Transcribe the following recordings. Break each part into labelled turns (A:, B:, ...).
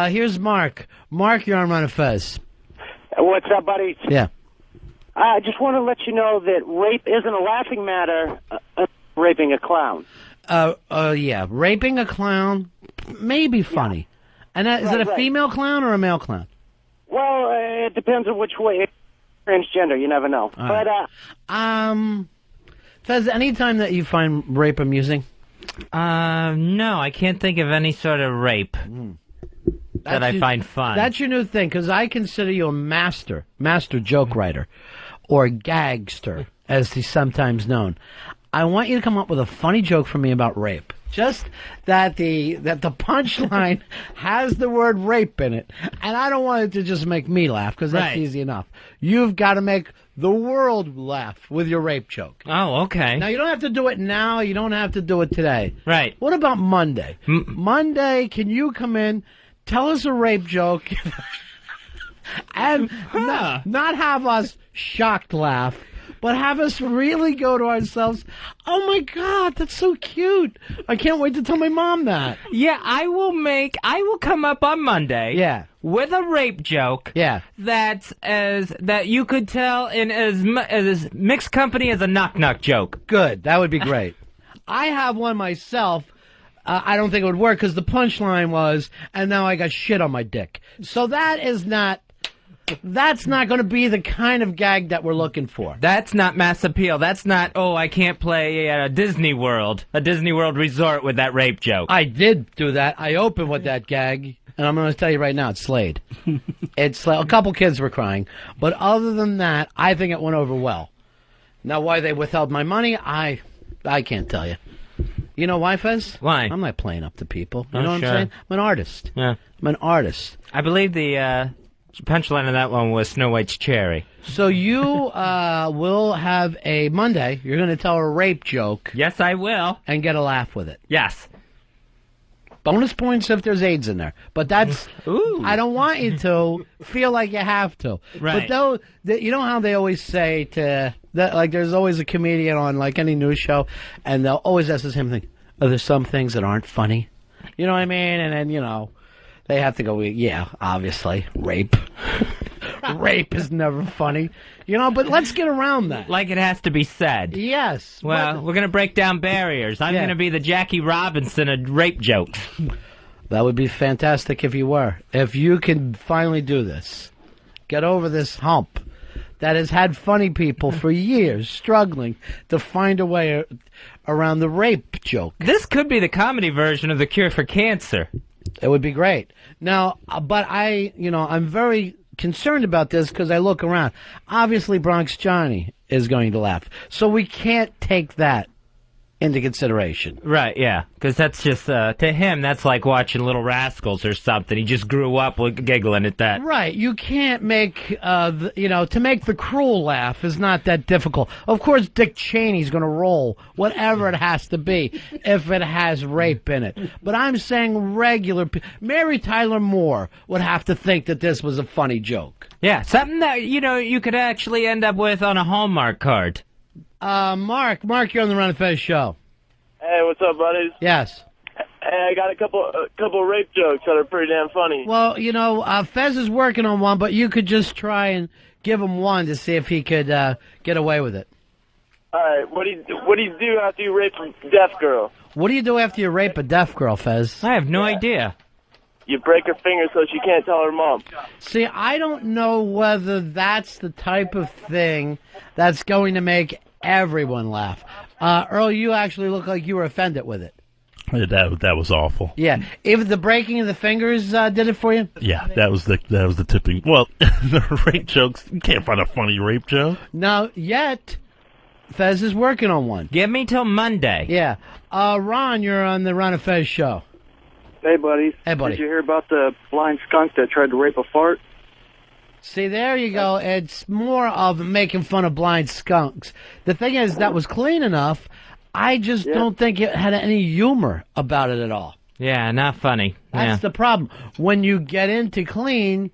A: Here's Mark. Mark, you're on Ron Fez.
B: What's up, buddy?
A: Yeah.
B: I just want to let you know that rape isn't a laughing matter. Raping a clown.
A: Yeah. Raping a clown may be funny. And is it a female clown or a male clown?
B: Well, it depends on which way. Transgender, you never know.
A: All right.
B: But,
A: Fez, any time that you find rape amusing?
C: No, I can't think of any sort of rape that I find fun.
A: That's your new thing, because I consider you a master joke writer, or gagster, as he's sometimes known. I want you to come up with a funny joke for me about rape. Just that the punchline has the word rape in it, and I don't want it to just make me laugh, because that's easy enough. You've got to make the world laugh with your rape joke.
C: Oh, okay.
A: Now, you don't have to do it now. You don't have to do it today.
C: Right.
A: What about Monday? Monday, can you come in, tell us a rape joke, and not have us shocked laugh, but have us really go to ourselves, oh, my God, that's so cute. I can't wait to tell my mom that.
C: Yeah, I will come up on Monday with a rape joke that you could tell in as mixed company as a knock-knock joke.
A: Good. That would be great. I have one myself. I don't think it would work because the punchline was, and now I got shit on my dick. So that's not going to be the kind of gag that we're looking for.
C: That's not mass appeal. That's not, I can't play at a Disney World resort with that rape joke.
A: I did do that. I opened with that gag, and I'm going to tell you right now, it's slayed. It's slayed. A couple kids were crying, but other than that, I think it went over well. Now, why they withheld my money, I can't tell you. You know why, Fez?
C: Why?
A: I'm not playing up to people. You know what I'm saying? I'm an artist.
C: Yeah.
A: I'm an artist.
C: I believe the punchline of that one was Snow White's cherry.
A: So you will have a Monday. You're going to tell a rape joke.
C: Yes, I will.
A: And get a laugh with it.
C: Yes.
A: Bonus points if there's AIDS in there. But that's...
C: Ooh.
A: I don't want you to feel like you have to.
C: Right.
A: But you know how they always say like there's always a comedian on like any news show, and they'll always ask the same thing. Are there some things that aren't funny? You know what I mean? And then, they have to go, yeah, obviously, rape. Rape is never funny. But let's get around that.
C: Like it has to be said.
A: Yes.
C: Well, we're going to break down barriers. I'm going to be the Jackie Robinson of rape jokes.
A: That would be fantastic if you were. If you can finally do this, get over this hump that has had funny people for years struggling to find a way around the rape joke.
C: This could be the comedy version of The Cure for Cancer.
A: It would be great. Now, but I'm very concerned about this because I look around. Obviously, Bronx Johnny is going to laugh. So we can't take that into consideration.
C: Right, yeah. Because that's just, to him, that's like watching Little Rascals or something. He just grew up giggling at that.
A: Right. You can't make, to make the cruel laugh is not that difficult. Of course, Dick Cheney's going to roll, whatever it has to be, if it has rape in it. But I'm saying regular Mary Tyler Moore would have to think that this was a funny joke.
C: Yeah, something that, you could actually end up with on a Hallmark card.
A: Mark, you're on the Ron Fez show.
D: Hey, what's up, buddies?
A: Yes.
D: Hey, I got a couple rape jokes that are pretty damn funny.
A: Well, Fez is working on one, but you could just try and give him one to see if he could get away with it.
D: All right, what do you do after you rape a deaf girl?
A: What do you do after you rape a deaf girl, Fez?
C: I have no idea.
D: You break her finger so she can't tell her mom.
A: See, I don't know whether that's the type of thing that's going to make everyone laugh. Earl, you actually look like you were offended with it.
E: That was awful.
A: Yeah, if the breaking of the fingers did it for you.
E: Yeah, that was the tipping. Well, the rape jokes. You can't find a funny rape joke.
A: No, yet. Fez is working on one.
C: Give me till Monday.
A: Yeah. Ron, you're on the Ron Fez show.
F: Hey, buddies.
A: Hey, buddy.
F: Did you hear about the blind skunk that tried to rape a fart?
A: See, there you go. It's more of making fun of blind skunks. The thing is, that was clean enough. I just don't think it had any humor about it at all.
C: Yeah, not funny.
A: That's the problem. When you get into clean,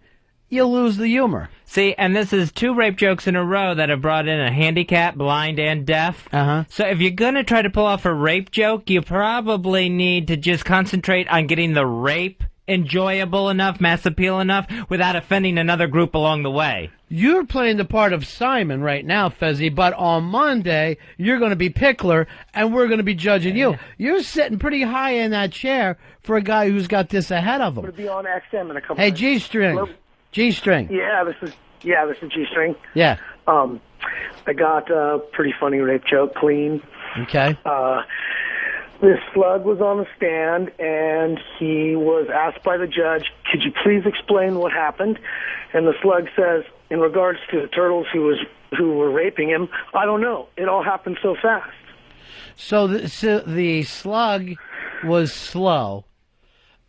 A: you lose the humor.
C: See, and this is 2 rape jokes in a row that have brought in a handicap, blind, and deaf.
A: Uh-huh.
C: So if you're going to try to pull off a rape joke, you probably need to just concentrate on getting the rape enjoyable enough, mass appeal enough, without offending another group along the way.
A: You're playing the part of Simon right now, Fezzy, but on Monday, you're going to be Pickler, and we're going to be judging you. You're sitting pretty high in that chair for a guy who's got this ahead of him.
G: I'm going to be on XM in a couple
A: Hey,
G: minutes.
A: G-String.
G: Hello?
A: G-String.
G: Yeah, this is G-String.
A: Yeah.
G: I got a pretty funny rape joke, clean.
A: Okay.
G: This slug was on the stand, and he was asked by the judge, could you please explain what happened? And the slug says, in regards to the turtles who were raping him, I don't know. It all happened so fast.
A: So the slug was slow,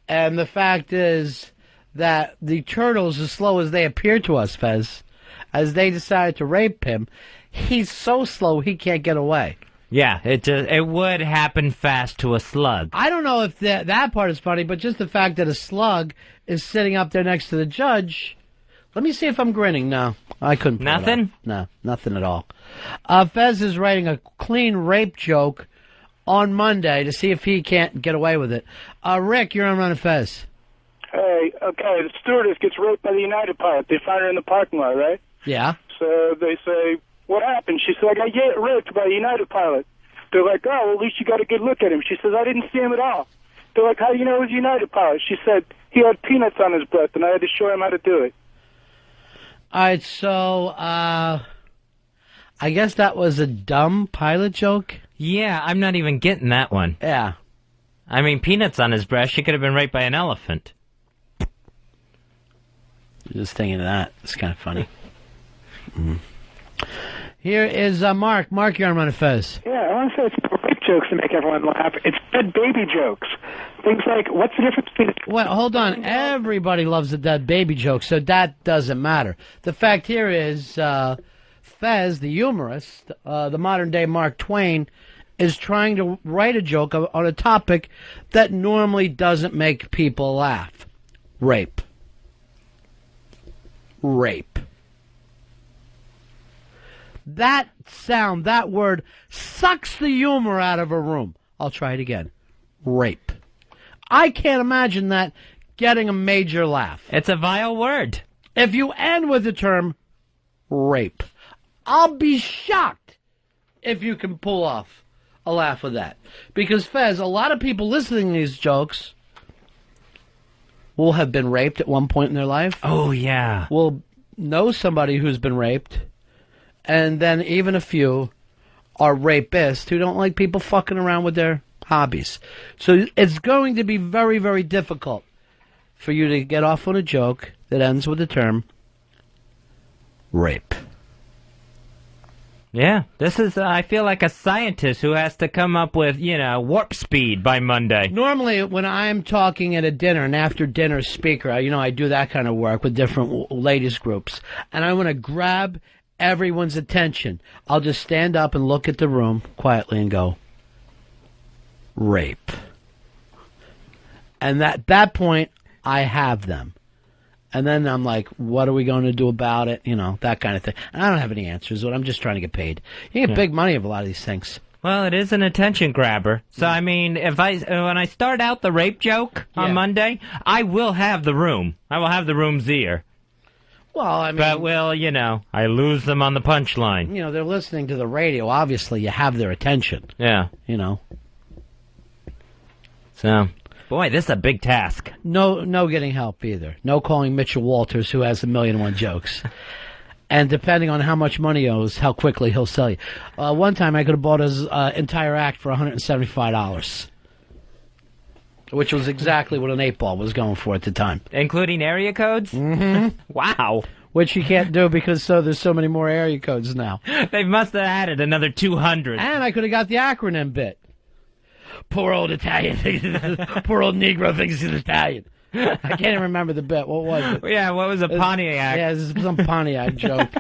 A: and the fact is that the turtles, as slow as they appear to us, Fez, as they decided to rape him, he's so slow he can't get away.
C: Yeah, it would happen fast to a slug.
A: I don't know if that part is funny, but just the fact that a slug is sitting up there next to the judge. Let me see if I'm grinning. No, I couldn't.
C: Nothing?
A: No, nothing at all. Fez is writing a clean rape joke on Monday to see if he can't get away with it. Rick, you're on Ron Fez.
D: Hey, okay, the stewardess gets raped by the United pilot. They find her in the parking lot, right?
A: Yeah.
D: So they say, what happened? She said, I get raped by a United pilot. They're like, oh, well, at least you got a good look at him. She says, I didn't see him at all. They're like, how do you know it was a United pilot? She said, he had peanuts on his breath, and I had to show him how to do it.
A: All right, so I guess that was a dumb pilot joke?
C: Yeah, I'm not even getting that one.
A: Yeah.
C: I mean, peanuts on his breast, she could have been raped by an elephant.
A: Just thinking of that. It's kind of funny. Here is Mark. Mark, you're on Ron Fez.
H: Yeah, I want to say it's not rape jokes to make everyone laugh. It's dead baby jokes. Things like, what's the difference between...
A: Well, hold on. Everybody loves the dead baby joke, so that doesn't matter. The fact here is Fez, the humorist, the modern-day Mark Twain, is trying to write a joke on a topic that normally doesn't make people laugh. Rape. Rape. That sound, that word, sucks the humor out of a room. I'll try it again. Rape. I can't imagine that getting a major laugh.
C: It's a vile word.
A: If you end with the term rape, I'll be shocked if you can pull off a laugh with that. Because, Fez, a lot of people listening to these jokes will have been raped at one point in their life.
C: Oh, yeah.
A: Will know somebody who's been raped. And then even a few are rapists who don't like people fucking around with their hobbies. So it's going to be very, very difficult for you to get off on a joke that ends with the term rape.
C: Yeah, this is, I feel like a scientist who has to come up with, warp speed by Monday.
A: Normally, when I'm talking at a dinner, an after-dinner speaker, I do that kind of work with different ladies groups, and I want to grab everyone's attention. I'll just stand up and look at the room quietly and go, rape. And at that point, I have them. And then I'm like, what are we going to do about it? That kind of thing. And I don't have any answers, but I'm just trying to get paid. You get big money of a lot of these things.
C: Well, it is an attention grabber. So, I mean, when I start out the rape joke on Monday, I will have the room. I will have the room's ear.
A: Well, I mean...
C: But, I lose them on the punchline.
A: They're listening to the radio. Obviously, you have their attention.
C: Yeah. So, boy, this is a big task.
A: No getting help either. No calling Mitchell Walters, who has 1,000,001 jokes. And depending on how much money he owes, how quickly he'll sell you. One time, I could have bought his entire act for $175. Which was exactly what an 8-ball was going for at the time.
C: Including area codes?
A: Mm-hmm.
C: Wow.
A: Which you can't do because there's so many more area codes now.
C: They must have added another 200.
A: And I could have got the acronym bit. Poor old Italian. Poor old Negro thinks he's Italian. I can't even remember the bit. What was it?
C: Yeah, what was a Pontiac?
A: Yeah, this is some Pontiac joke.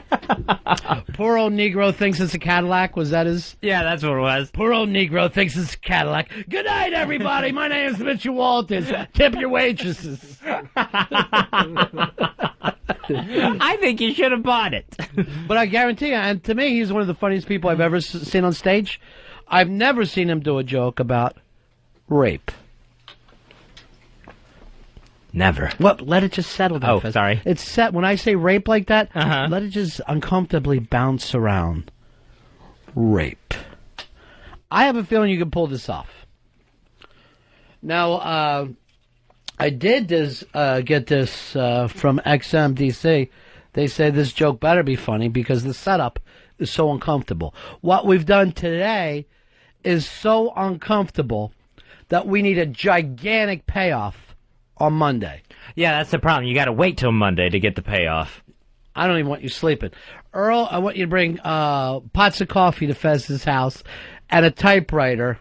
A: Poor old Negro thinks it's a Cadillac. Was that his?
C: Yeah, that's what it was.
A: Poor old Negro thinks it's a Cadillac. Good night, everybody. My name is Mitchell Walters. Tip your waitresses.
C: I think you should have bought it.
A: But I guarantee you, and to me, he's one of the funniest people I've ever seen on stage. I've never seen him do a joke about rape.
C: Never.
A: What? Let it just settle down.
C: Oh, sorry.
A: It's set. When I say rape like that, let it just uncomfortably bounce around. Rape. I have a feeling you can pull this off. Now, I did get this from XMDC. They say this joke better be funny because the setup is so uncomfortable. What we've done today is so uncomfortable that we need a gigantic payoff on Monday.
C: Yeah, that's the problem. You got to wait till Monday to get the payoff.
A: I don't even want you sleeping. Earl, I want you to bring pots of coffee to Fez's house and a typewriter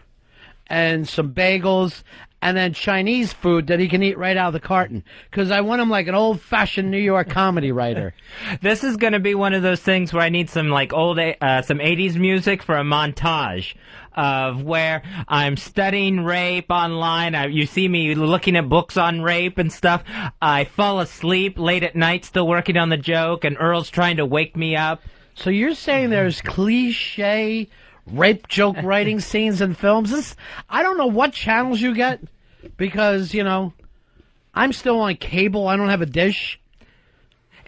A: and some bagels and then Chinese food that he can eat right out of the carton. Because I want him like an old-fashioned New York comedy writer.
C: This is going to be one of those things where I need some like some 80s music for a montage of where I'm studying rape online. You see me looking at books on rape and stuff. I fall asleep late at night still working on the joke, and Earl's trying to wake me up.
A: So you're saying there's cliche rape joke writing scenes in films? I don't know what channels you get because, I'm still on cable. I don't have a dish.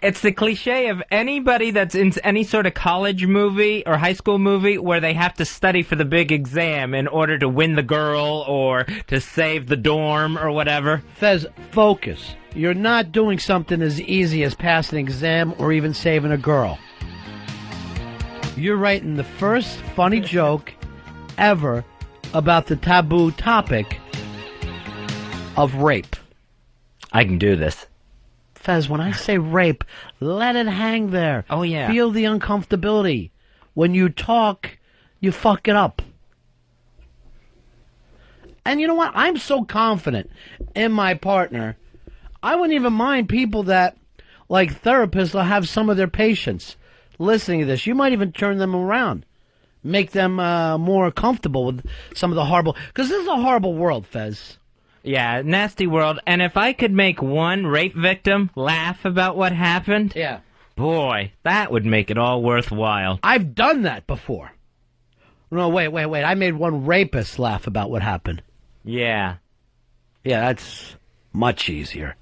C: It's the cliche of anybody that's in any sort of college movie or high school movie where they have to study for the big exam in order to win the girl or to save the dorm or whatever.
A: Fez, focus. You're not doing something as easy as passing an exam or even saving a girl. You're writing the first funny joke ever about the taboo topic of rape.
C: I can do this.
A: Fez, when I say rape, let it hang there.
C: Oh, yeah.
A: Feel the uncomfortability. When you talk, you fuck it up. And you know what? I'm so confident in my partner, I wouldn't even mind people that, like therapists, will have some of their patients listening to this. You might even turn them around. Make them more comfortable with some of the horrible... Because this is a horrible world, Fez.
C: Yeah, nasty world. And if I could make one rape victim laugh about what happened...
A: Yeah.
C: Boy, that would make it all worthwhile.
A: I've done that before. No, wait. I made one rapist laugh about what happened.
C: Yeah.
A: Yeah, that's much easier.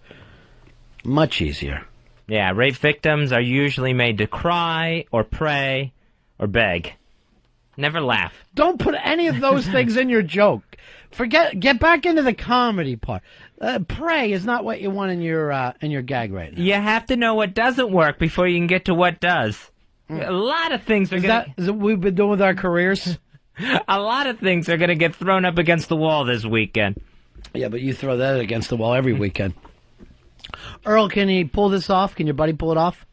A: Much easier.
C: Yeah, rape victims are usually made to cry or pray or beg. Never laugh.
A: Don't put any of those things in your joke. Get back into the comedy part. Pray is not what you want in your gag right now.
C: You have to know what doesn't work before you can get to what does. A lot of things are
A: is that what we've been doing with our careers?
C: A lot of things are going to get thrown up against the wall this weekend.
A: Yeah, but you throw that against the wall every weekend. Earl, can he pull this off? Can your buddy pull it off?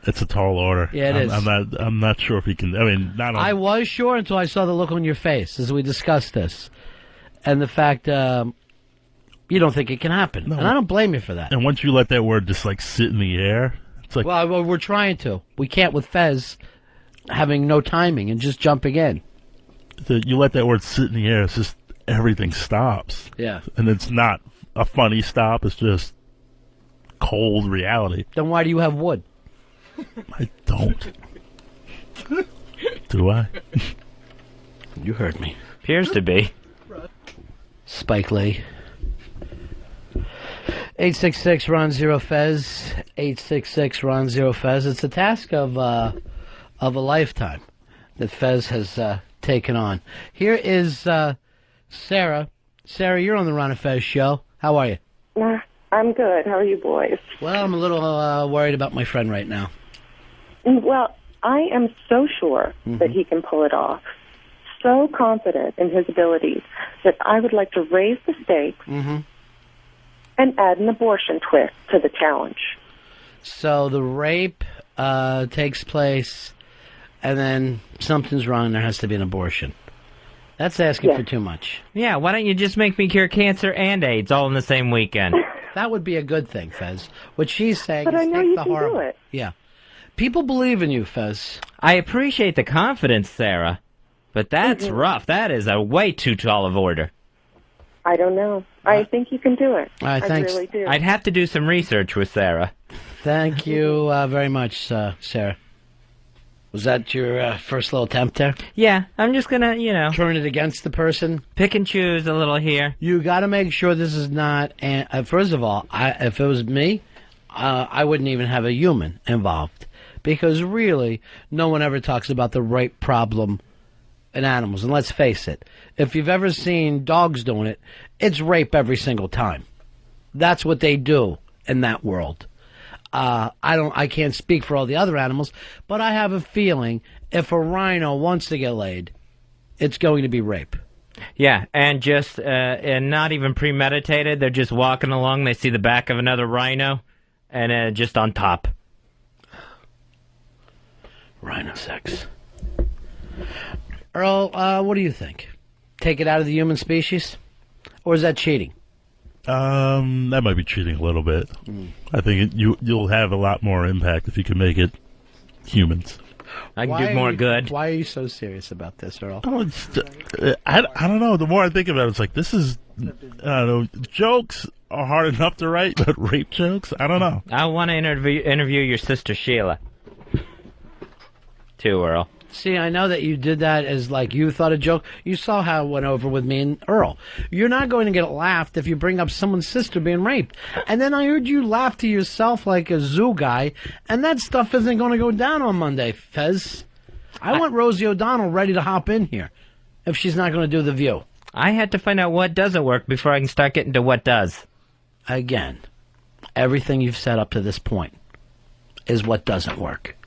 E: It's a tall order.
A: Yeah, it is.
E: I'm not sure if he can. I mean, not.
A: I was sure until I saw the look on your face as we discussed this, and the fact you don't think it can happen, and I don't blame you for that.
E: And once you let that word just like sit in the air, it's like.
A: Well, we're trying to. We can't with Fez having no timing and just jumping in.
E: You let that word sit in the air, it's just everything stops.
A: Yeah,
E: and it's not a funny stop. It's just cold reality.
A: Then why do you have wood?
E: I don't. Do I?
A: You heard me.
C: Appears to be.
A: Spike Lee. 866 Ron Zero Fez. 866 Ron Zero Fez. It's a task of a lifetime that Fez has taken on. Here is Sarah. Sarah, you're on the Ron Fez show. How are you?
I: I'm good. How are you boys?
A: Well, I'm a little worried about my friend right now.
I: Well, I am so sure that he can pull it off. So confident in his abilities that I would like to raise the stakes and add an abortion twist to the challenge.
A: So the rape takes place, and then something's wrong. There has to be an abortion. That's asking for too much.
C: Yeah, why don't you just make me cure cancer and AIDS all in the same weekend?
A: That would be a good thing, Fez. What she's saying
I: but
A: is
I: I know
A: take
I: you
A: the
I: can
A: horrible.
I: Do it.
A: Yeah. People believe in you, Fez.
C: I appreciate the confidence, Sarah. But that's rough. That is a way too tall of order.
I: I don't know. I think you can do it.
A: All right, thanks.
I: I really do.
C: I'd have to do some research with Sarah.
A: Thank you very much, Sarah. Was that your first little attempt there?
C: Yeah, I'm just gonna,
A: Turn it against the person?
C: pick and choose a little here.
A: You got to make sure this is not. First of all, if it was me, I wouldn't even have a human involved, because really, no one ever talks about the rape problem in animals. And let's face it, if you've ever seen dogs doing it, it's rape every single time. That's what they do in that world. I can't speak for all the other animals, but I have a feeling if a rhino wants to get laid, it's going to be rape.
C: Yeah, and just and not even premeditated. They're just walking along. They see the back of another rhino, and just on top.
A: Rhino sex. Earl, what do you think? Take it out of the human species, or is that cheating?
E: That might be cheating a little bit. I think you'll have a lot more impact if you can make it humans.
C: I can do more good.
A: Why are you so serious about this, Earl?
E: Oh, I don't know. The more I think about it, it's like, this is, I don't know, jokes are hard enough to write, but rape jokes? I don't know.
C: I want to interview your sister Sheila. Too, Earl.
A: See, I know that you did that as like you thought a joke. You saw how it went over with me and Earl. You're not going to get laughed if you bring up someone's sister being raped. And then I heard you laugh to yourself like a zoo guy, and that stuff isn't going to go down on Monday, Fez. I want Rosie O'Donnell ready to hop in here if she's not going to do The View.
C: I had to find out what doesn't work before I can start getting to what does.
A: Again, everything you've said up to this point is what doesn't work.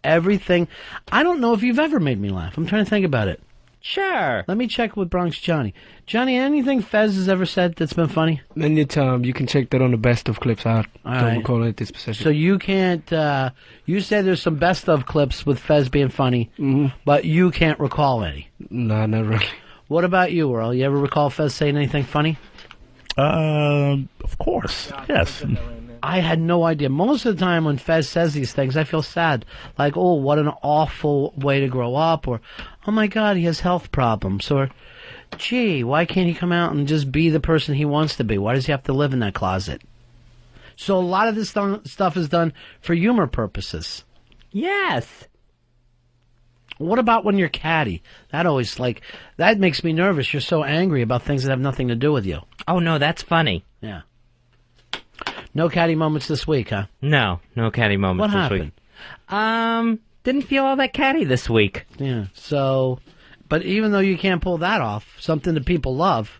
A: Everything. I don't know if you've ever made me laugh. I'm trying to think about it.
C: Sure.
A: Let me check with Bronx Johnny. Johnny, anything Fez has ever said that's been funny?
J: Anytime. You can check that on the best of clips. I
A: All
J: don't
A: right.
J: recall it this specific.
A: So you can't, you say there's some best of clips with Fez being funny, but you can't recall any.
J: Nah, not really.
A: What about you, Earl? You ever recall Fez saying anything funny?
E: Of course. Yes.
A: I had no idea. Most of the time when Fez says these things, I feel sad. Like, oh, what an awful way to grow up. Or, oh, my God, he has health problems. Or, gee, why can't he come out and just be the person he wants to be? Why does he have to live in that closet? So a lot of this stuff is done for humor purposes.
C: Yes.
A: What about when you're catty? That always, that makes me nervous. You're so angry about things that have nothing to do with you.
C: Oh, no, that's funny.
A: Yeah. No catty moments this week, huh?
C: No catty moments
A: What
C: this
A: happened?
C: week. Didn't feel all that catty this week.
A: Yeah, so, but even though you can't pull that off, something that people love,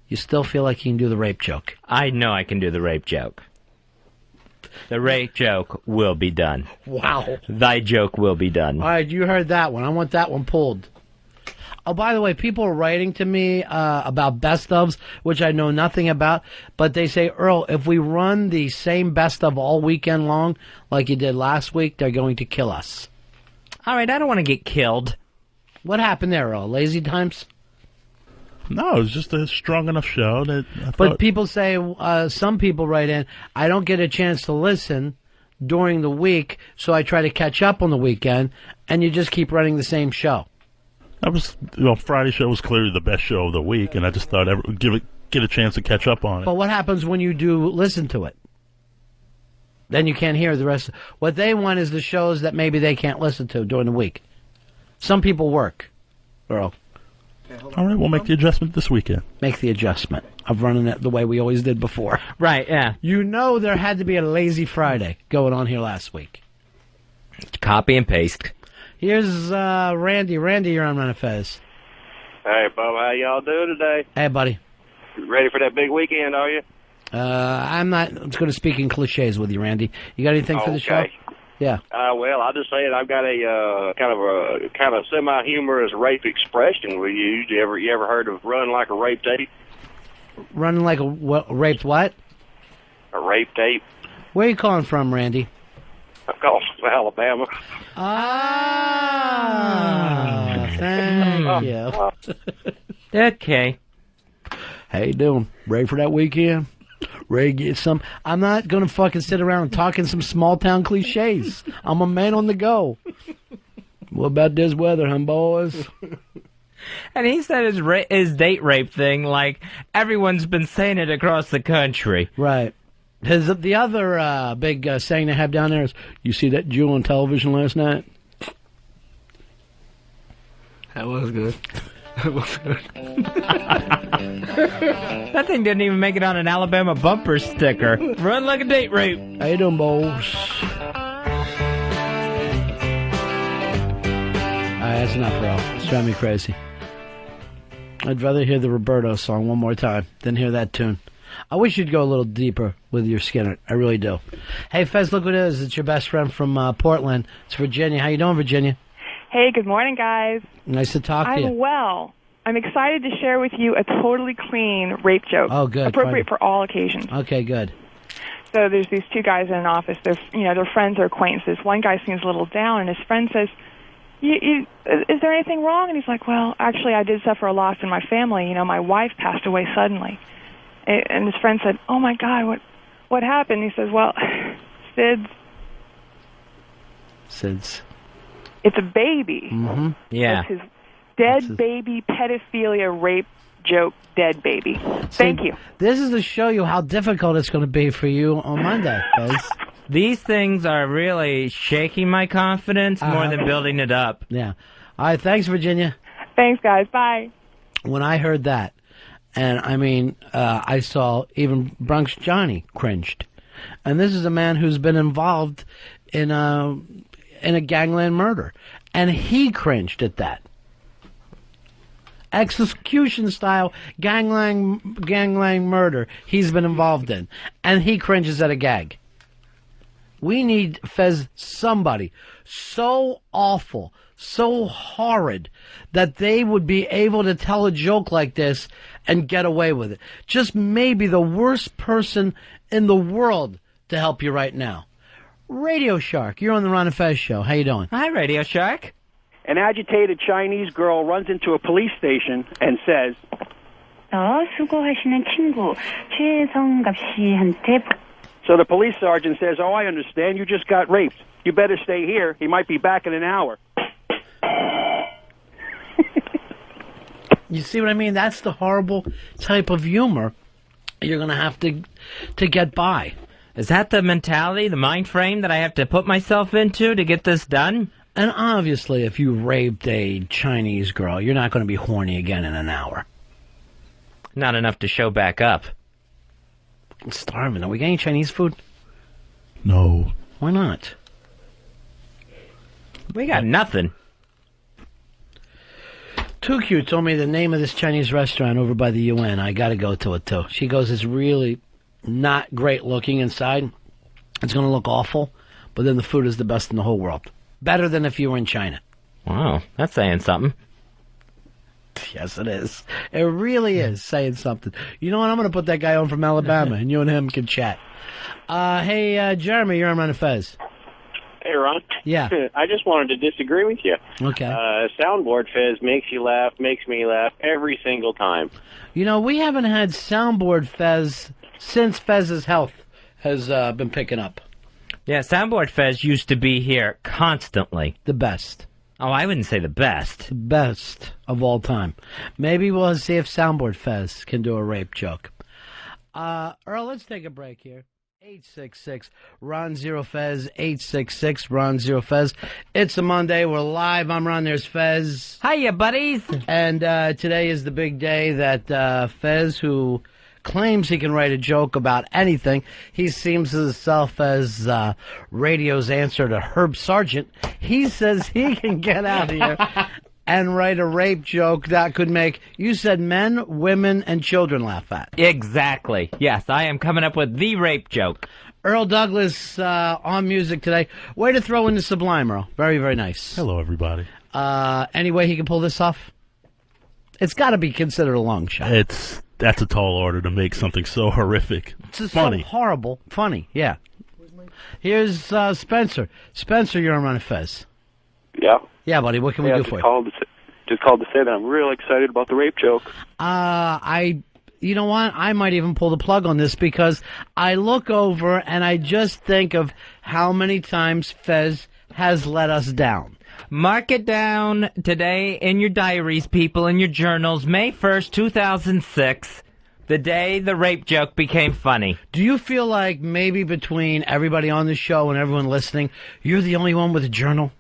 A: you still feel like you can do the rape joke.
C: I know I can do the rape joke. The rape joke will be done.
A: Wow.
C: Thy joke will be done.
A: All right, you heard that one. I want that one pulled. Oh, by the way, people are writing to me about best ofs, which I know nothing about, but they say, Earl, if we run the same best of all weekend long like you did last week, they're going to kill us.
C: All right, I don't want to get killed.
A: What happened there, Earl? Lazy times?
E: No, it was just a strong enough show that I thought...
A: But people say, some people write in, I don't get a chance to listen during the week, so I try to catch up on the weekend, and you just keep running the same show.
E: That was, Friday show was clearly the best show of the week, and I just thought get a chance to catch up on it.
A: But what happens when you do listen to it? Then you can't hear the rest. What they want is the shows that maybe they can't listen to during the week. Some people work, Earl.
E: All right, we'll make the adjustment this weekend.
A: Make the adjustment of running it the way we always did before.
C: Right, yeah.
A: You know there had to be a lazy Friday going on here last week.
C: Copy and paste.
A: Here's Randy. Randy, you're on Ron Fez.
K: Hey, Bob, how y'all doing today?
A: Hey, buddy.
K: Ready for that big weekend, are you?
A: I'm not going to speak in cliches with you, Randy. You got anything for the show? Yeah.
K: Well, I'll just say it. I've got a kind of semi-humorous rape expression we use. You ever heard of run like a rape tape?
A: Running like a raped what?
K: A rape tape.
A: Where are you calling from, Randy?
K: I'm calling from Alabama.
A: Thank you.
C: Okay.
A: How you doing? Ready for that weekend? Ready to get some? I'm not going to fucking sit around talking some small-town cliches. I'm a man on the go. What about this weather, huh, boys?
C: And he said his date rape thing like everyone's been saying it across the country.
A: Right. The other big saying they have down there is, you see that Jew on television last night?
J: That was good. That was good.
C: That thing didn't even make it on an Alabama bumper sticker. Run like a date rape.
A: How you doing, boss? That's enough, bro. It's driving me crazy. I'd rather hear the Roberto song one more time than hear that tune. I wish you'd go a little deeper with your Skinner. I really do. Hey, Fez, look what it is. It's your best friend from Portland. It's Virginia. How you doing, Virginia?
L: Hey, good morning, guys.
A: Nice to talk to you.
L: I'm well. I'm excited to share with you a totally clean rape joke.
A: Oh, good.
L: Appropriate for all occasions.
A: Okay, good.
L: So there's these two guys in an office. They're friends or acquaintances. One guy seems a little down, and his friend says, is there anything wrong? And he's like, well, actually, I did suffer a loss in my family. You know, my wife passed away suddenly. And his friend said, oh, my God, what happened? He says, well,
A: SIDS.
L: It's a baby.
A: Mm-hmm.
C: Yeah.
L: It's his dead baby pedophilia rape joke dead baby. Thank you.
A: This is to show you how difficult it's going to be for you on Monday, Fez.
C: These things are really shaking my confidence more than building it up.
A: Yeah. All right, thanks, Virginia.
L: Thanks, guys. Bye.
A: When I heard that, and I mean, I saw even Bronx Johnny cringed. And this is a man who's been involved in a gangland murder. And he cringed at that. Execution-style gangland murder he's been involved in. And he cringes at a gag. We need, Fez, somebody so awful, so horrid, that they would be able to tell a joke like this and get away with it. Just maybe the worst person in the world to help you right now. Radio Shark, you're on the Ron Fez show. How you doing?
C: Hi, Radio Shark.
M: An agitated Chinese girl runs into a police station and says,
N: 수고하시는 친구 최성갑 씨한테.
M: So the police sergeant says, oh, I understand. You just got raped. You better stay here. He might be back in an hour.
A: You see what I mean? That's the horrible type of humor you're going to have to get by.
C: Is that the mentality, the mind frame that I have to put myself into to get this done?
A: And obviously, if you raped a Chinese girl, you're not going to be horny again in an hour.
C: Not enough to show back up.
A: I'm starving. Are we getting Chinese food?
E: No.
A: Why not?
C: We got nothing.
A: Too Cute told me the name of this Chinese restaurant over by the UN. I got to go to it, too. She goes, it's really not great looking inside. It's going to look awful, but then the food is the best in the whole world. Better than if you were in China.
C: Wow, that's saying something.
A: Yes, it is. It really is saying something. You know what? I'm going to put that guy on from Alabama, and you and him can chat. Hey, Jeremy, you're on Ron Fez.
K: Hey, Ron.
A: Yeah.
K: I just wanted to disagree with you.
A: Okay.
K: Soundboard Fez makes you laugh, makes me laugh every single time.
A: You know, we haven't had Soundboard Fez since Fez's health has been picking up.
C: Yeah, Soundboard Fez used to be here constantly.
A: The best.
C: Oh, I wouldn't say the best.
A: The best of all time. Maybe we'll see if Soundboard Fez can do a rape joke. Earl, let's take a break here. 866 Ron Zero Fez, 866 Ron Zero Fez. It's a Monday. We're live. I'm Ron. There's Fez.
C: Hiya, buddies.
A: And today is the big day that Fez, who claims he can write a joke about anything, he seems himself as radio's answer to Herb Sargent. He says he can get out here and write a rape joke that could make, you said, men, women, and children laugh at.
C: Exactly. Yes, I am coming up with the rape joke.
A: Earl Douglas on music today. Way to throw in the Sublime, Earl. Very, very nice.
E: Hello, everybody.
A: Any way he can pull this off? It's got to be considered a long shot.
E: That's a tall order to make something so horrific.
A: It's
E: funny.
A: So horrible. Funny, yeah. Here's Spencer. Spencer, you're on Ron Fez.
F: Yeah.
A: Yeah, buddy, what can we do for you?
F: Just called to say that I'm real excited about the rape joke.
A: You know what? I might even pull the plug on this because I look over and I just think of how many times Fez has let us down.
C: Mark it down today in your diaries, people, in your journals. May 1st, 2006, the day the rape joke became funny.
A: Do you feel like maybe between everybody on the show and everyone listening, you're the only one with a journal?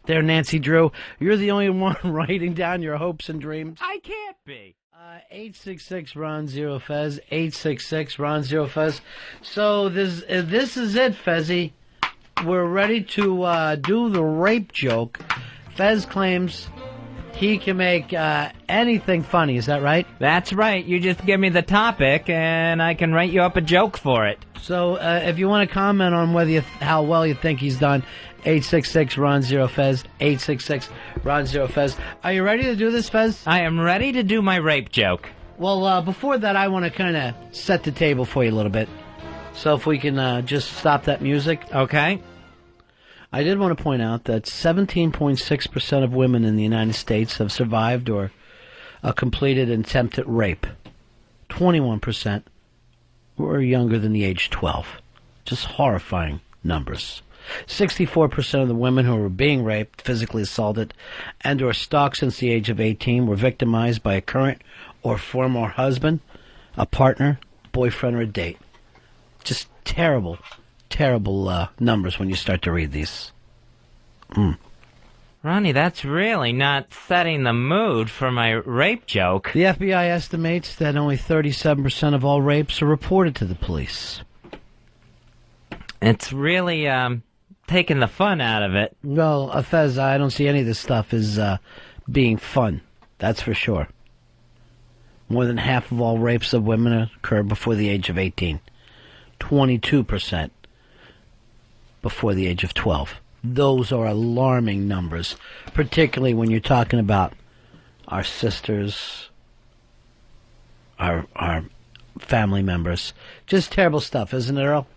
A: there, Nancy Drew. You're the only one writing down your hopes and dreams.
C: I can't be.
A: 866 Ron Zero Fez. 866 Ron Zero Fez. So this is it, Fezzy. We're ready to do the rape joke. Fez claims he can make anything funny. Is that right?
C: That's right. You just give me the topic, and I can write you up a joke for it.
A: So if you want to comment on how well you think he's done, 866 Ron Zero Fez. 866 Ron Zero Fez. Are you ready to do this, Fez?
C: I am ready to do my rape joke.
A: Well, before that, I want to kind of set the table for you a little bit. So if we can just stop that music.
C: Okay.
A: I did want to point out that 17.6% of women in the United States have survived or completed attempted rape. 21% were younger than the age 12. Just horrifying numbers. 64% of the women who were being raped, physically assaulted, and or stalked since the age of 18 were victimized by a current or former husband, a partner, boyfriend, or a date. Just terrible, terrible numbers when you start to read these.
C: Ronnie, that's really not setting the mood for my rape joke.
A: The FBI estimates that only 37% of all rapes are reported to the police.
C: It's really taking the fun out of it.
A: Well, Fez, I don't see any of this stuff as being fun. That's for sure. More than half of all rapes of women occur before the age of 18. 22% before the age of 12. Those are alarming numbers, particularly when you're talking about our sisters, our family members. Just terrible stuff, isn't it, Earl?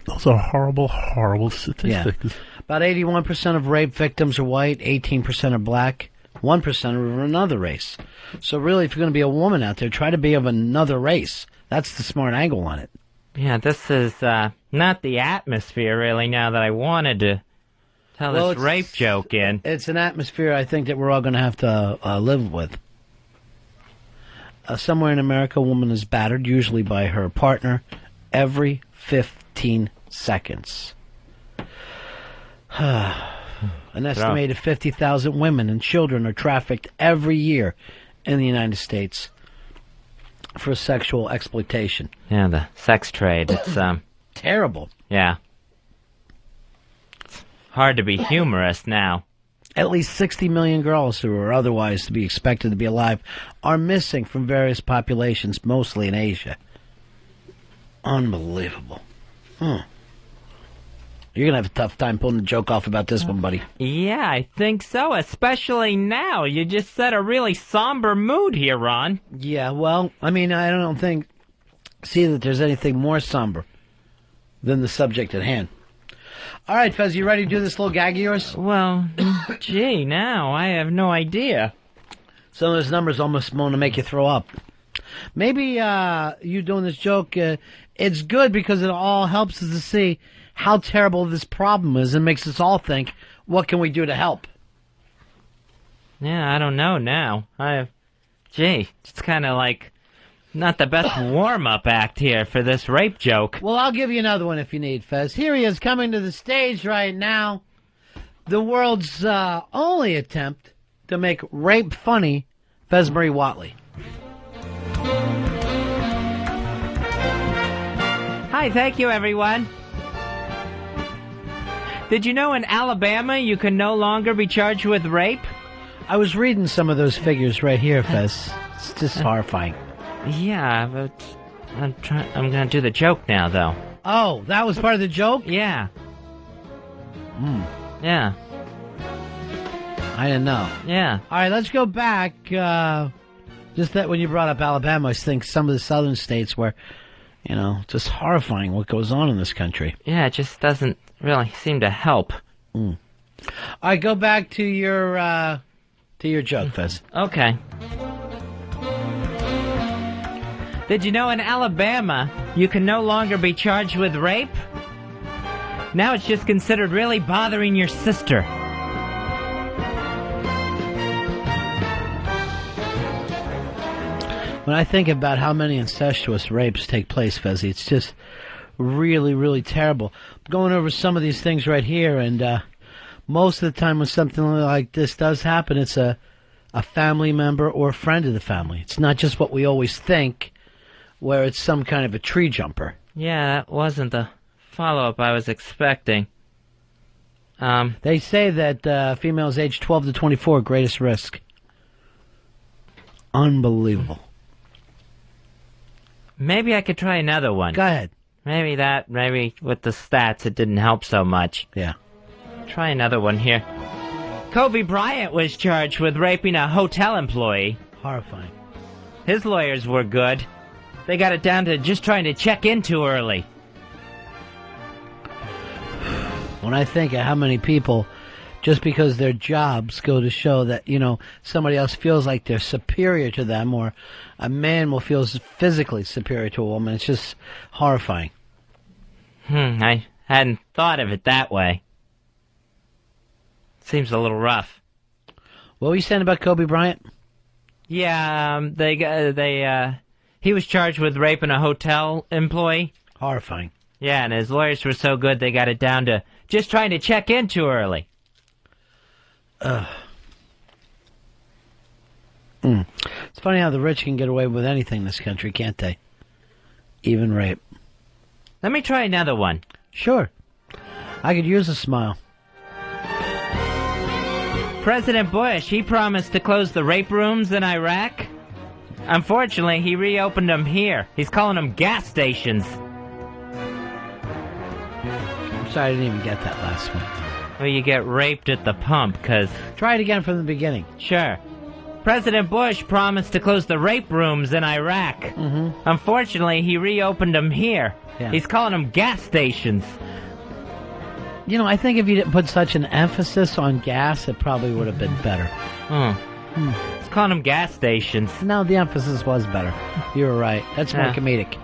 E: Those are horrible, horrible statistics.
A: Yeah. About 81% of rape victims are white, 18% are black, 1% are of another race. So really, if you're going to be a woman out there, try to be of another race. That's the smart angle on it.
C: Yeah, this is not the atmosphere, really, now that I wanted to tell this rape joke in.
A: It's an atmosphere I think that we're all going to have to live with. Somewhere in America, a woman is battered, usually by her partner, every 15 seconds. An estimated 50,000 women and children are trafficked every year in the United States for sexual exploitation.
C: Yeah, the sex trade. It's
A: terrible.
C: Yeah. It's hard to be humorous now.
A: At least 60 million girls who are otherwise to be expected to be alive are missing from various populations, mostly in Asia. Unbelievable. You're going to have a tough time pulling the joke off about this one, buddy.
C: Yeah, I think so, especially now. You just set a really somber mood here, Ron.
A: Yeah, well, I mean, I don't see that there's anything more somber than the subject at hand. All right, Fez, you ready to do this little gag of yours?
C: Well, gee, now I have no idea.
A: Some of those numbers almost want to make you throw up. Maybe you doing this joke, it's good because it all helps us to see how terrible this problem is and makes us all think, what can we do to help?
C: Yeah, I don't know now. Gee, it's kind of like not the best warm-up act here for this rape joke.
A: Well, I'll give you another one if you need, Fez. Here he is coming to the stage right now. The world's only attempt to make rape funny, Fez Marie Watley.
C: Hi, thank you, everyone. Did you know in Alabama you can no longer be charged with rape?
A: I was reading some of those figures right here, Fez. It's just horrifying.
C: Yeah, but I'm going to do the joke now, though.
A: Oh, that was part of the joke?
C: Yeah. Yeah.
A: I didn't know.
C: Yeah.
A: All right, let's go back. Just that when you brought up Alabama, I think some of the southern states where, just horrifying what goes on in this country.
C: Yeah, it just doesn't really seem to help.
A: All right, go back to your joke, Fez.
C: Okay. Did you know in Alabama you can no longer be charged with rape? Now it's just considered really bothering your sister.
A: When I think about how many incestuous rapes take place, Fezzy, it's just really, really terrible. I'm going over some of these things right here, and most of the time when something like this does happen, it's a family member or a friend of the family. It's not just what we always think, where it's some kind of a tree jumper.
C: Yeah, that wasn't the follow-up I was expecting.
A: They say that females aged 12 to 24 greatest risk. Unbelievable.
C: Maybe I could try another one.
A: Go ahead.
C: Maybe with the stats it didn't help so much.
A: Yeah.
C: Try another one here. Kobe Bryant was charged with raping a hotel employee.
A: Horrifying.
C: His lawyers were good. They got it down to just trying to check in too early.
A: When I think of how many people, just because their jobs go to show that, somebody else feels like they're superior to them, or a man will feel physically superior to a woman, it's just horrifying.
C: I hadn't thought of it that way. Seems a little rough.
A: What were you saying about Kobe Bryant?
C: Yeah, he was charged with raping a hotel employee.
A: Horrifying.
C: Yeah, and his lawyers were so good they got it down to just trying to check in too early.
A: It's funny how the rich can get away with anything in this country, can't they? Even rape.
C: Let me try another one.
A: Sure. I could use a smile.
C: President Bush, he promised to close the rape rooms in Iraq. Unfortunately, he reopened them here. He's calling them gas stations.
A: I'm sorry, I didn't even get that last one.
C: Well, you get raped at the pump, 'cause...
A: Try it again from the beginning.
C: Sure. President Bush promised to close the rape rooms in Iraq.
A: Mm-hmm.
C: Unfortunately, he reopened them here.
A: Yeah.
C: He's calling them gas stations.
A: I think if you didn't put such an emphasis on gas, it probably would have been better.
C: He's calling them gas stations.
A: No, the emphasis was better. You were right. That's more comedic.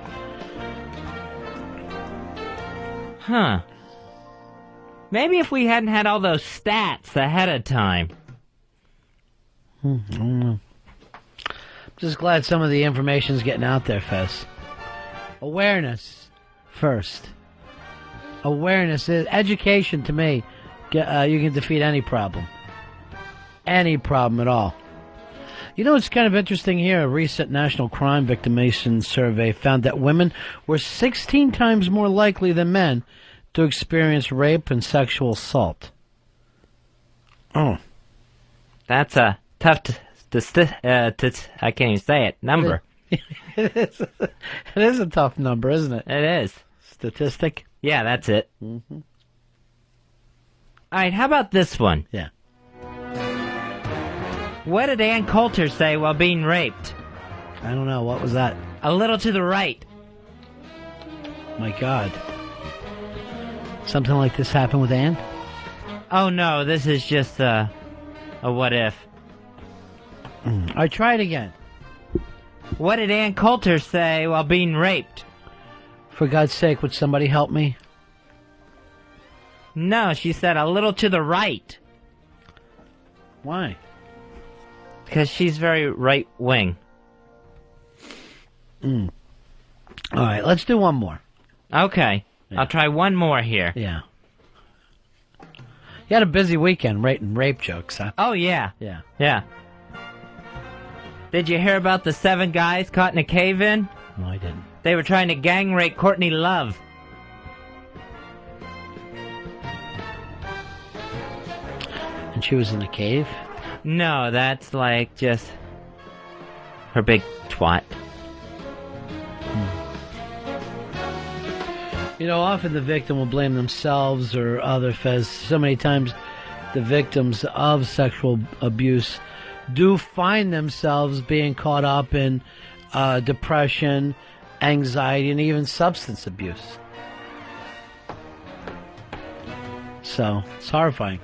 C: Huh. Maybe if we hadn't had all those stats ahead of time.
A: I don't know. I'm just glad some of the information's getting out there, Fez. Awareness first. Awareness is education to me. You can defeat any problem. Any problem at all. It's kind of interesting here. A recent National Crime Victimization Survey found that women were 16 times more likely than men to experience rape and sexual assault. Oh.
C: That's a tough I can't even say it. Number.
A: It is a tough number, isn't it?
C: It is.
A: Statistic?
C: Yeah, that's it.
A: Mm-hmm.
C: All right, how about this one?
A: Yeah.
C: What did Ann Coulter say while being raped?
A: I don't know. What was that?
C: A little to the right.
A: My God. Something like this happened with Ann?
C: Oh, no. This is just a what if.
A: I try it again.
C: What did Ann Coulter say while being raped?
A: For God's sake, would somebody help me?
C: No, she said a little to the right.
A: Why?
C: Because she's very right-wing.
A: All right, let's do one more.
C: Okay. Yeah. I'll try one more here.
A: Yeah. You had a busy weekend writing rape jokes, huh?
C: Oh, yeah.
A: Yeah.
C: Yeah. Did you hear about the 7 guys caught in a cave-in?
A: No, I didn't.
C: They were trying to gang rape Courtney Love.
A: And she was in the cave?
C: No, that's like just her big twat.
A: Often the victim will blame themselves or other Fez. So many times the victims of sexual abuse do find themselves being caught up in depression, anxiety, and even substance abuse. So it's horrifying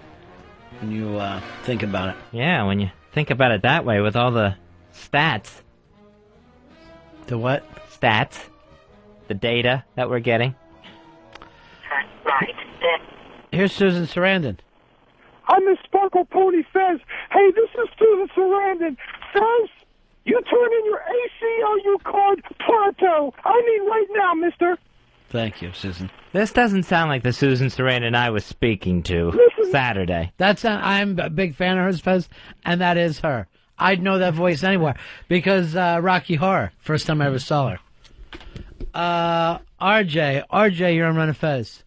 A: when you think about it.
C: Yeah, when you think about it that way with all the stats.
A: The what?
C: Stats. The data that we're getting.
I: Right.
A: Here's Susan Sarandon.
D: I'm Miss Sparkle Pony Fez. Hey, this is Susan Sarandon. Fez, you turn in your ACLU card pronto. I mean right now, mister.
A: Thank you, Susan.
C: This doesn't sound like the Susan Sarandon I was speaking to Saturday.
A: I'm a big fan of hers, Fez, and that is her. I'd know that voice anywhere because Rocky Horror, first time I ever saw her. RJ, you're on Ron Fez.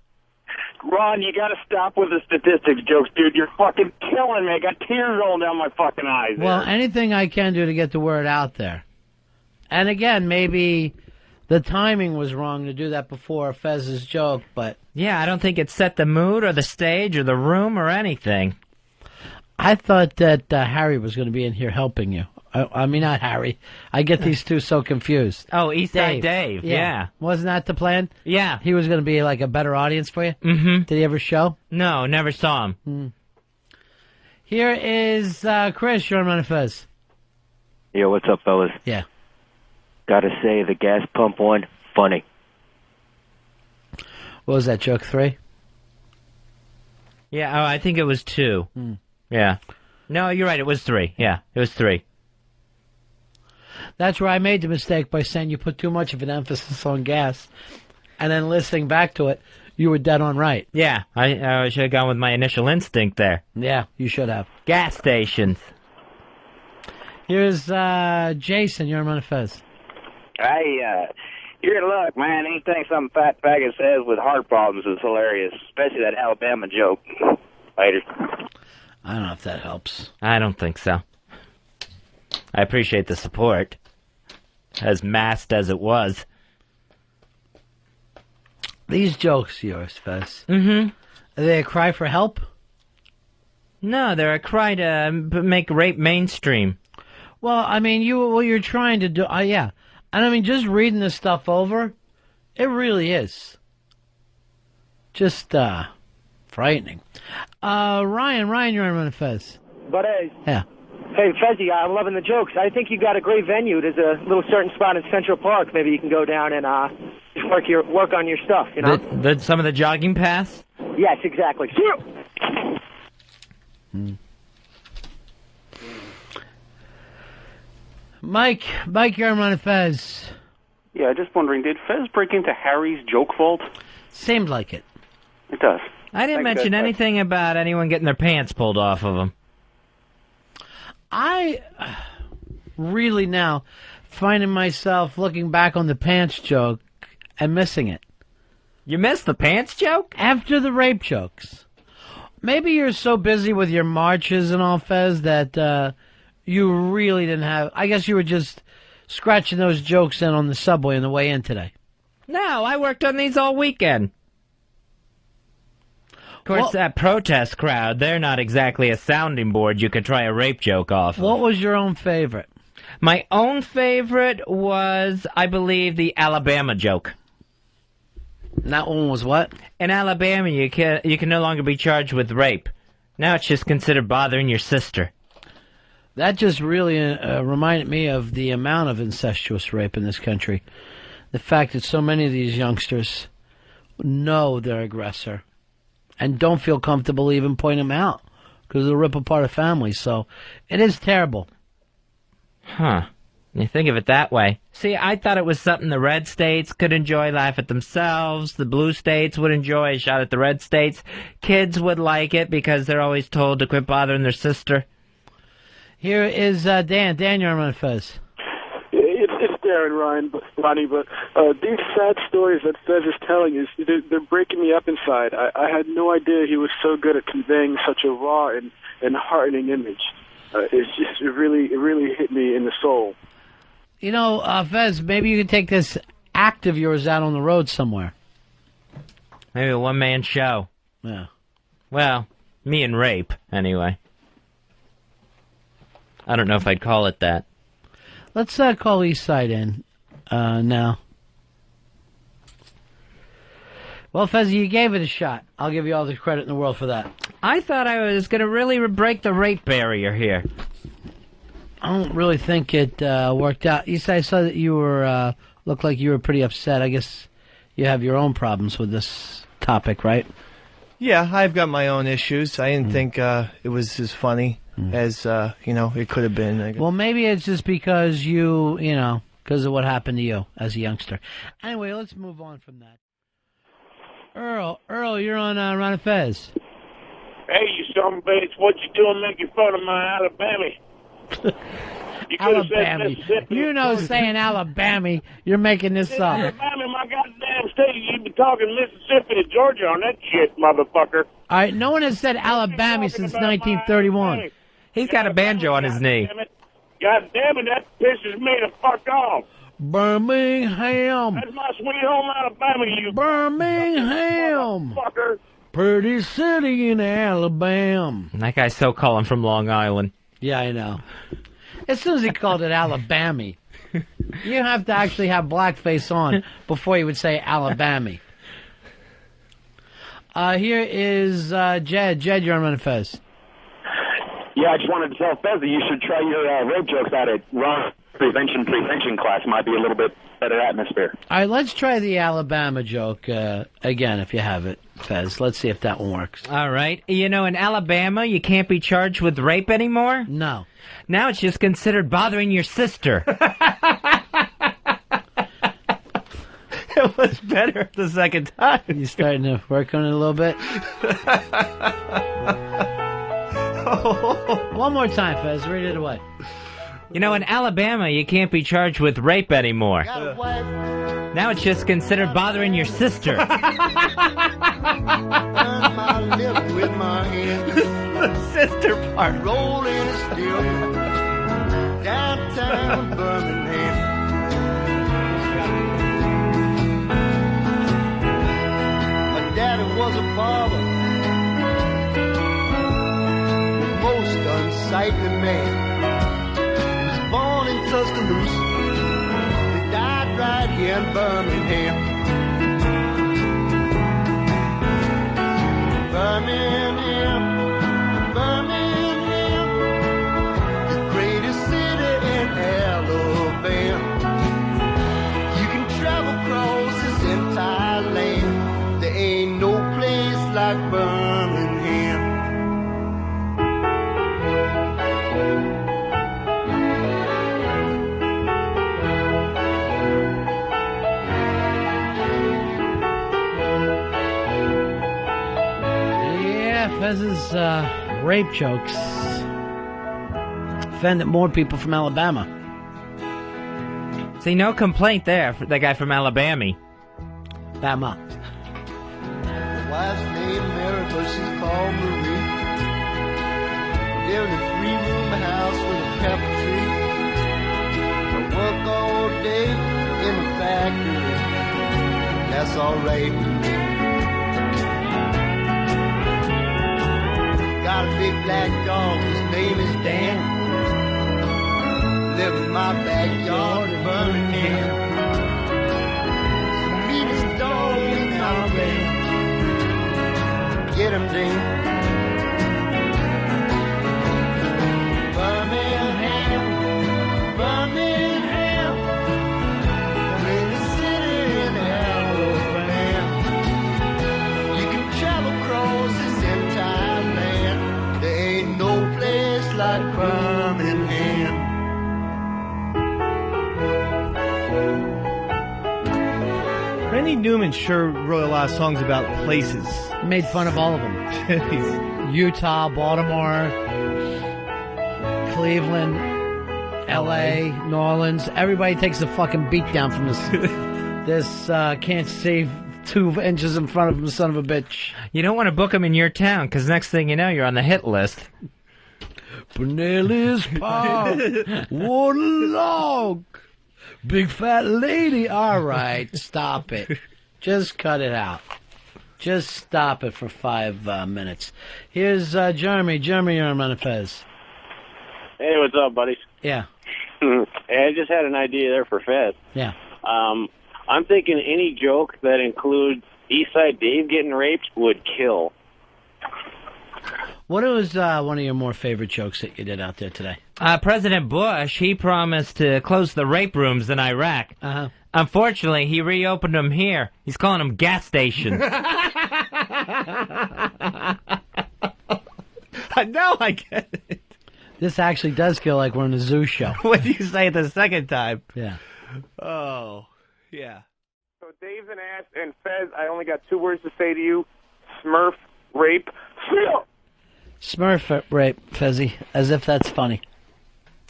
O: Ron, you gotta stop with the statistics jokes, dude. You're fucking killing me. I got tears rolling down my fucking eyes.
A: Well, anything I can do to get the word out there. And again, maybe the timing was wrong to do that before Fez's joke, but...
C: Yeah, I don't think it set the mood or the stage or the room or anything.
A: I thought that Harry was going to be in here helping you. I mean, not Harry. I get these two so confused.
C: Oh, Eastside Dave, yeah.
A: Wasn't that the plan?
C: Yeah.
A: He was going to be like a better audience for you?
C: Mm-hmm.
A: Did he ever show?
C: No, never saw him.
A: Here is Chris. You're on Ron Fez.
P: Yo, what's up, fellas?
A: Yeah.
P: Gotta say, the gas pump one, funny.
A: What was that, joke 3?
C: Yeah, I think it was 2. Yeah. No, you're right, it was 3. Yeah, it was 3.
A: That's where I made the mistake by saying you put too much of an emphasis on gas. And then listening back to it, you were dead on right.
C: Yeah, I should have gone with my initial instinct there.
A: Yeah, you should have.
C: Gas stations.
A: Here's Jason. You're on Ron Fez.
Q: Hey, you're in luck, man. Anything some fat faggot says with heart problems is hilarious, especially that Alabama joke. Later.
A: I don't know if that helps.
C: I don't think so. I appreciate the support, as masked as it was.
A: These jokes, yours, Fez.
C: Mm-hmm.
A: Are they a cry for help?
C: No, they're a cry to make rape mainstream.
A: Well, I mean, you're trying to do... yeah. And I mean, just reading this stuff over, it really is. Just, frightening. Ryan, you're on Ron Fez.
B: But hey.
A: Yeah.
B: Hey, Fezzy, I'm loving the jokes. I think you got a great venue. There's a little certain spot in Central Park. Maybe you can go down and work on your stuff, you know?
C: Some of the jogging paths?
B: Yes, exactly.
A: Mike, you're on Ron Fez.
F: Yeah, just wondering, did Fez break into Harry's joke vault?
A: Seemed like it.
F: It does.
C: I didn't mention anything about anyone getting their pants pulled off of them.
A: I really now finding myself looking back on the pants joke and missing it.
C: You missed the pants joke?
A: After the rape jokes. Maybe you're so busy with your marches and all, Fez, that you really didn't have... I guess you were just scratching those jokes in on the subway on the way in today.
C: No, I worked on these all weekend. Of course, that protest crowd, they're not exactly a sounding board you could try a rape joke off of.
A: What was your own favorite?
C: My own favorite was, I believe, the Alabama joke.
A: And that one was what?
C: In Alabama, you can no longer be charged with rape. Now it's just considered bothering your sister.
A: That just really reminded me of the amount of incestuous rape in this country. The fact that so many of these youngsters know their aggressor and don't feel comfortable even pointing them out because they'll rip apart a family. So it is terrible.
C: Huh. You think of it that way. See, I thought it was something the red states could enjoy, laugh at themselves. The blue states would enjoy a shot at the red states. Kids would like it because they're always told to quit bothering their sister.
A: Here is Dan. Dan, you're on Fez.
D: It's Darren, Ronnie, but these sad stories that Fez is telling is they're breaking me up inside. I had no idea he was so good at conveying such a raw and heartening image. It really hit me in the soul.
A: You know, Fez, maybe you could take this act of yours out on the road somewhere.
C: Maybe a one-man show.
A: Yeah.
C: Well, me and rape, anyway. I don't know if I'd call it that.
A: Let's call Eastside in now. Well, Fez, you gave it a shot. I'll give you all the credit in the world for that.
C: I thought I was going to really break the rape barrier here.
A: I don't really think it worked out. Eastside, I saw that you were looked like you were pretty upset. I guess you have your own problems with this topic, right?
R: Yeah, I've got my own issues. I didn't think it was as funny as it could have been.
A: Well, maybe it's just because because of what happened to you as a youngster. Anyway, let's move on from that. Earl, you're on Ron Fez.
S: Hey, you son of a bitch, what you doing making fun of my Alabama? You could have said
A: Alabama.
S: Mississippi.
A: You know, saying Alabama, you're making this up.
S: Alabama, my goddamn state. You've been talking Mississippi to Georgia on that shit, motherfucker.
A: All right, no one has said Alabama since 1931.
C: He's got a banjo on his knee.
S: God damn it, that pisses me the fuck off.
A: Birmingham.
S: That's my sweet home, Alabama, you
A: Birmingham.
S: motherfucker.
A: Pretty city in Alabama.
C: That guy's so calling from Long Island.
A: Yeah, I know. As soon as he called it Alabama, you have to actually have blackface on before you would say Alabama. Here is Jed. Jed, you're on Ron Fez.
O: Yeah, I just wanted to tell Fez that you should try your rape jokes out at Ron prevention class. Might be a little bit better atmosphere.
A: All right, let's try the Alabama joke again, if you have it, Fez. Let's see if that one works.
C: All right. You know, in Alabama, you can't be charged with rape anymore?
A: No.
C: Now it's just considered bothering your sister. It was better the second time.
A: You starting to work on it a little bit? One more time, Fez. Read it away.
C: You know, in Alabama, you can't be charged with rape anymore. Now it's just considered bothering your sister. The sister part.
T: Rolling still downtown Birmingham. My daddy was a barber, the most unsightly man. Born in Tuscaloosa, they died right here in Birmingham. Birmingham, the greatest city in Alabama. You can travel across this entire land. There ain't no place like Birmingham.
A: Fez's rape jokes offended more people from Alabama.
C: See, no complaint there for that guy from Alabama.
A: Bama.
T: My wife's name Mary, but she's called Marie. Live in a 3-room house with a pepper tree. I work all day in the factory. That's alright with me. Got a big black dog, his name is Dan. Live in my backyard in Birmingham. The meanest dog in Alabama. Get him, Dan. Birmingham, greatest city in Alabama. You can travel across this entire land. There ain't no place like Birmingham.
R: Randy Newman sure wrote a lot of songs about places.
A: Made fun of all of them. Utah, Baltimore, Cleveland, L.A., New Orleans. Everybody takes a fucking beat down from this can't see 2 inches in front of him, son of a bitch.
C: You don't want to book him in your town, because next thing you know, you're on the hit list.
A: Pinellas Park, what a log. Big fat lady. All right, stop it. Just cut it out. Just stop it for 5 minutes. Here's Jeremy. Jeremy, you're on Ron Fez.
K: Hey, what's up, buddies?
A: Yeah.
K: Hey, I just had an idea there for Fez.
A: Yeah.
K: I'm thinking any joke that includes Eastside Dave getting raped would kill.
A: What was one of your more favorite jokes that you did out there today?
C: President Bush, he promised to close the rape rooms in Iraq.
A: Uh-huh.
C: Unfortunately, he reopened them here. He's calling them gas stations.
R: Now I get it.
A: This actually does feel like we're in a zoo show.
R: What did you say it the second time?
A: Yeah.
R: Oh, yeah.
D: So Dave
S: waves an ass, and Fez, I only got 2 words to say to you. Smurf, rape,
A: Smurf rape, Fezzy, as if that's funny.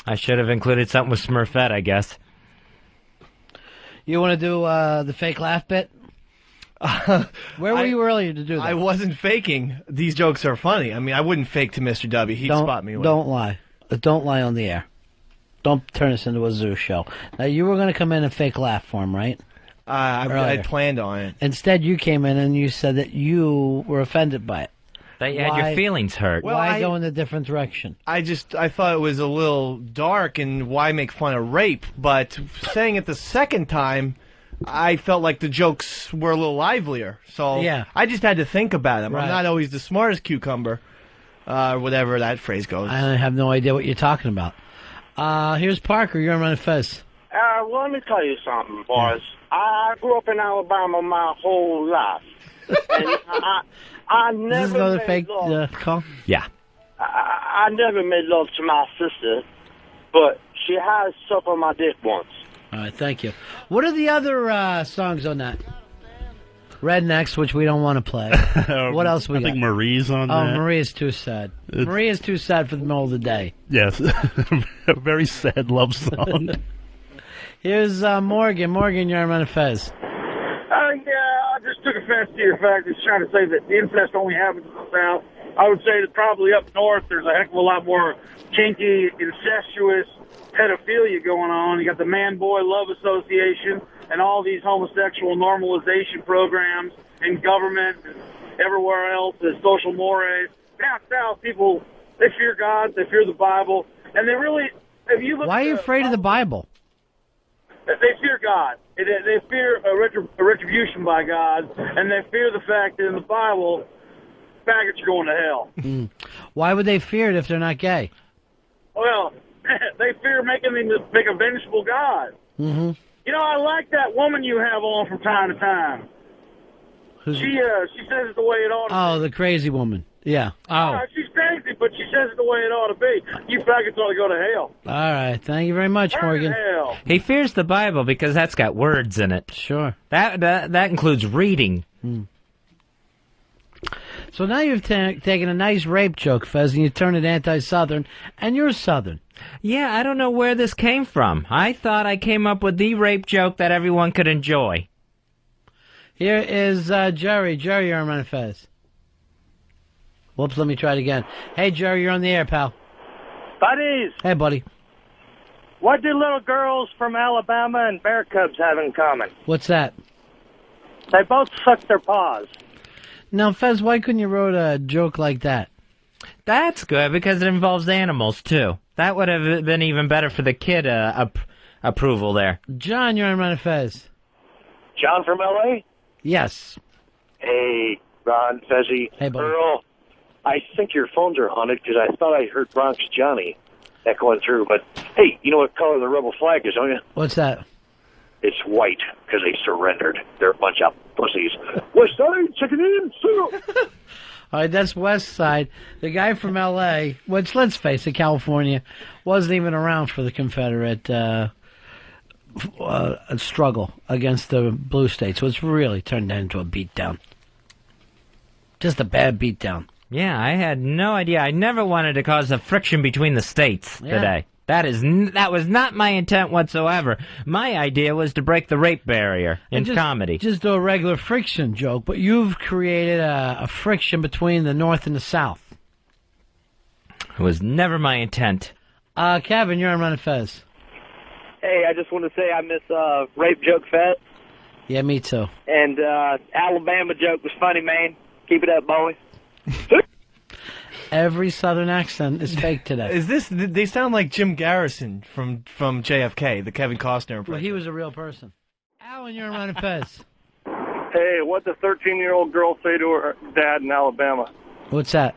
C: I should have included something with Smurfette, I guess.
A: You want to do the fake laugh bit? Where were you earlier to do that?
R: I wasn't faking. These jokes are funny. I mean, I wouldn't fake to Mr. W. He'd spot me.
A: Don't lie. Don't lie on the air. Don't turn us into a zoo show. Now, you were going to come in and fake laugh for him, right?
R: I planned on it.
A: Instead, you came in and you said that you were offended by it.
C: That you had your feelings hurt.
R: Well,
A: why go in a different direction?
R: I thought it was a little dark, and why make fun of rape? But saying it the second time, I felt like the jokes were a little livelier. So
A: yeah.
R: I just had to think about them.
A: Right.
R: I'm not always the smartest cucumber, whatever that phrase goes.
A: I have no idea what you're talking about. Here's Parker. You're on Ron Fez.
S: Well, let me tell you something, boys. I grew up in Alabama my whole life. And I never
A: Is this another
S: made
A: fake
S: love.
A: call?
C: Yeah.
S: I never made love to my sister, but she has sucked on my dick once.
A: All right, thank you. What are the other songs on that? Rednecks, which we don't want to play. What else we got?
E: I think Marie's on
A: Oh,
E: that.
A: Marie is too sad. Marie is too sad for the middle of the day.
E: Yes. A very sad love song.
A: Here's Morgan. Morgan, you're on Fez.
S: Yeah, I just took offense to your fact that trying to say that the incest only happens in the South. I would say that probably up north there's a heck of a lot more kinky, incestuous pedophilia going on. You got the Man-Boy Love Association and all these homosexual normalization programs in government and everywhere else, the social mores. Down south, people, they fear God, they fear the Bible, and they really, if you look
A: Why are you afraid of the Bible?
S: They fear God. They fear a retribution by God, and they fear the fact that in the Bible, faggots are going to hell.
A: Why would they fear it if they're not gay?
S: Well, they fear making a vengeful God.
A: Mm-hmm.
S: You know, I like that woman you have on from time to time. She says it the way it ought to be.
A: Oh, the crazy woman. Yeah. Oh.
S: She's crazy, but she says it the way it ought to be. You faggots ought to go to hell.
A: All right. Thank you very much, Morgan.
S: Hell.
C: He fears the Bible because that's got words in it.
A: Sure.
C: That includes reading.
A: So now you've taken a nice rape joke, Fez, and you turn it anti-Southern, and you're Southern.
C: Yeah, I don't know where this came from. I thought I came up with the rape joke that everyone could enjoy.
A: Here is Jerry. Jerry, you're on Fez. Whoops, let me try it again. Hey, Jerry, you're on the air, pal.
B: Buddies,
A: Hey, buddy.
B: what do little girls from Alabama and bear cubs have in common?
A: What's that?
B: They both suck their paws.
A: Now, Fez, why couldn't you wrote a joke like that?
C: That's good because it involves animals, too. That would have been even better for the kid approval there.
A: John, you're on Fez.
K: John from L.A.?
A: Yes.
K: Hey, Ron, Fezzy,
A: Hey, buddy.
K: Earl. I think your phones are haunted because I thought I heard Bronx Johnny echoing through. But, hey, you know what color the rebel flag is, don't you?
A: What's that?
K: It's white because they surrendered. They're a bunch of pussies. West Side, chicken in,
A: All right, that's West Side. The guy from L.A., which, let's face it, California, wasn't even around for the Confederate struggle against the blue states. So it's really turned into a beatdown. Just a bad beatdown.
C: Yeah, I had no idea. I never wanted to cause a friction between the states today. That was not my intent whatsoever. My idea was to break the rape barrier in comedy.
A: Just do a regular friction joke, but you've created a friction between the North and the South.
C: It was never my intent.
A: Kevin, you're on Fez.
Q: Hey, I just want to say I miss rape joke fest.
A: Yeah, me too.
Q: And Alabama joke was funny, man. Keep it up, boys.
A: Every Southern accent is fake today.
R: They sound like Jim Garrison from JFK, the Kevin Costner impression.
A: Well, he was a real person. Alan, you're on Fez.
S: Hey, what the 13-year-old girl say to her dad in Alabama?
A: What's that?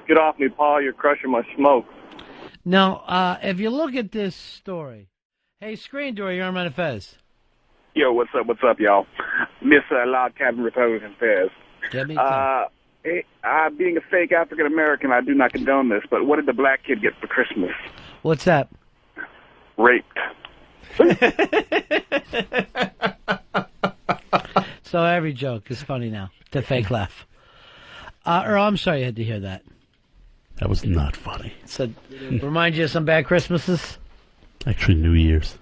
S: Get off me, Pa, you're crushing my smoke.
A: Now, if you look at this story, hey, Screen Door, you're on Fez.
F: Yo, what's up, y'all? Miss Loud Cabin Republican Fez.
A: Yeah, me too.
F: Hey, being a fake African-American, I do not condone this, but what did the black kid get for Christmas?
A: What's that?
F: Raped.
A: So every joke is funny now. The fake laugh. Earl, I'm sorry you had to hear that.
E: That was not funny.
A: So, remind you of some bad Christmases?
E: Actually, New Year's.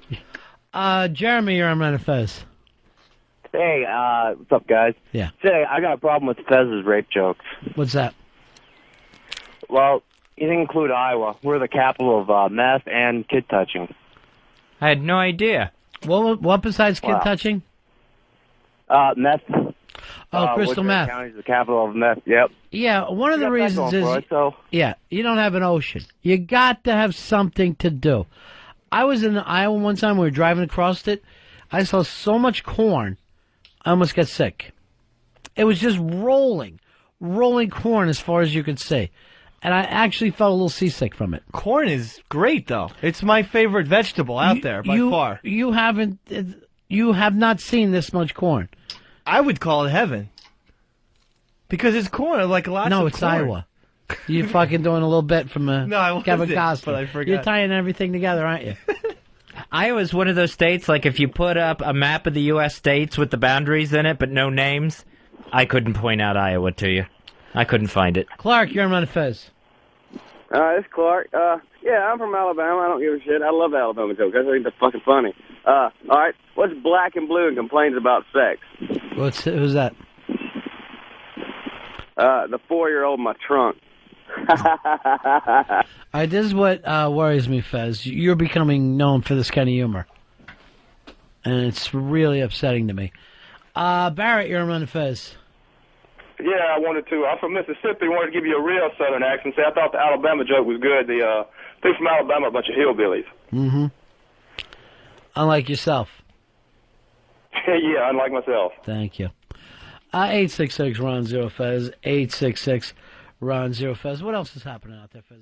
A: Jeremy, you're on Ron Fez.
U: Hey, what's up, guys?
A: Yeah.
U: Say, I got a problem with Fez's rape jokes.
A: What's that?
U: Well, you didn't include Iowa. We're the capital of meth and kid touching.
C: I had no idea.
A: What besides kid touching?
U: Meth.
A: Crystal meth.
U: County is the capital of meth. Yep.
A: Yeah, one of the reasons is, yeah, you don't have an ocean. You got to have something to do. I was in Iowa one time. We were driving across it. I saw so much corn, I almost got sick. It was just rolling corn as far as you could see. And I actually felt a little seasick from it.
R: Corn is great, though. It's my favorite vegetable out there by far.
A: You have not seen this much corn.
R: I would call it heaven. Because it's corn, like lots of corn.
A: No, it's Iowa. You're fucking doing a little bit from Kevin Costner.
R: But I forgot.
A: You're tying everything together, aren't you?
C: Iowa's one of those states, like if you put up a map of the U.S. states with the boundaries in it but no names, I couldn't point out Iowa to you. I couldn't find it.
A: Clark, you're on Ron Fez.
K: It's Clark. Yeah, I'm from Alabama. I don't give a shit. I love Alabama jokes. I think they're fucking funny. All right, what's black and blue and complains about sex?
A: Who's that?
K: The 4-year-old in my trunk.
A: All right, this is what worries me, Fez. You're becoming known for this kind of humor. And it's really upsetting to me. Barrett, you're on Ron Fez.
V: Yeah, I wanted to. I'm from Mississippi. Wanted to give you a real Southern accent. Say I thought the Alabama joke was good. The people from Alabama are a bunch of hillbillies.
A: Mm-hmm. Unlike yourself.
V: Yeah, unlike myself.
A: Thank you. 866 Ron Zero Fez. 866 Ron Zero Fez. What else is happening out there, Fez?